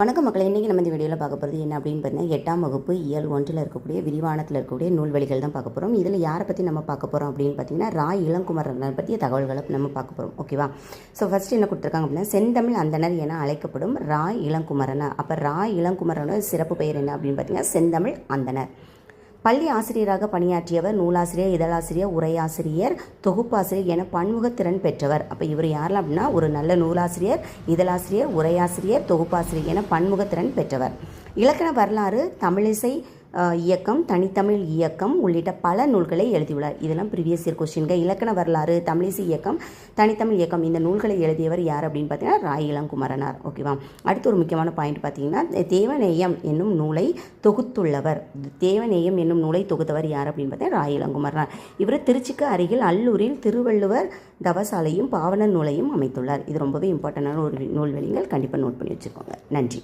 வணக்கம் மக்களை, இன்றைக்கி நம்ம இந்த வீடியோவில் பார்க்க போகிறது என்ன அப்படின்னு பார்த்தீங்கன்னா 8ஆம் வகுப்பு இயல் 1 இருக்கக்கூடிய விரிவானத்தில் இருக்கக்கூடிய நூல்வழிகள் தான் பார்க்க போகிறோம். இதில் யாரை பற்றி நம்ம பார்க்க போகிறோம் அப்படின்னு பார்த்தீங்கன்னா ரா இளங்குமரனை பற்றிய தகவல்களை நம்ம பார்க்க போகிறோம். ஓகேவா? ஸோ ஃபஸ்ட்டு என்ன கொடுத்துருக்காங்க அப்படின்னா செந்தமிழ் அந்தனர் என அழைக்கப்படும் ரா இளங்குமரனா. அப்போ ரா இளங்குமரனோட சிறப்பு பெயர் என்ன அப்படின்னு பார்த்தீங்கன்னா செந்தமிழ் அந்தனர். பள்ளி ஆசிரியராக பணியாற்றியவர், நூலாசிரியர், இதழாசிரியர், உரையாசிரியர், தொகுப்பாசிரியர் என பன்முகத்திறன் பெற்றவர். அப்போ இவர் யாரெல்லாம் அப்படின்னா ஒரு நல்ல நூலாசிரியர், இதழாசிரியர், உரையாசிரியர், தொகுப்பாசிரியர் என பன்முகத்திறன் பெற்றவர். இலக்கண வரலாறு, தமிழிசை இயக்கம், தனித்தமிழ் இயக்கம் உள்ளிட்ட பல நூல்களை எழுதியுள்ளார். இதெல்லாம் ப்ரீவியஸ் இயர் கொஸ்டின்கள். இலக்கண வரலாறு, தமிழிசை இயக்கம், தனித்தமிழ் இயக்கம் இந்த நூல்களை எழுதியவர் யார் அப்படின்னு பார்த்தீங்கன்னா ரா இளங்குமரனார். ஓகேவா? அடுத்து ஒரு முக்கியமான பாயிண்ட் பார்த்தீங்கன்னா தேவநேயம் என்னும் நூலை தொகுத்துள்ளவர். தேவநேயம் என்னும் நூலை தொகுத்தவர் யார் அப்படின்னு பார்த்தீங்கன்னா ரா இளங்குமரனார். இவர் திருச்சிக்கு அருகில் அல்லூரில் திருவள்ளுவர் தவசாலையும் பாவனர் நூலையும் அமைத்துள்ளார். இது ரொம்பவே இம்பார்ட்டண்டான ஒரு நூல்வெளிகள். கண்டிப்பாக நோட் பண்ணி வச்சுக்கோங்க. நன்றி.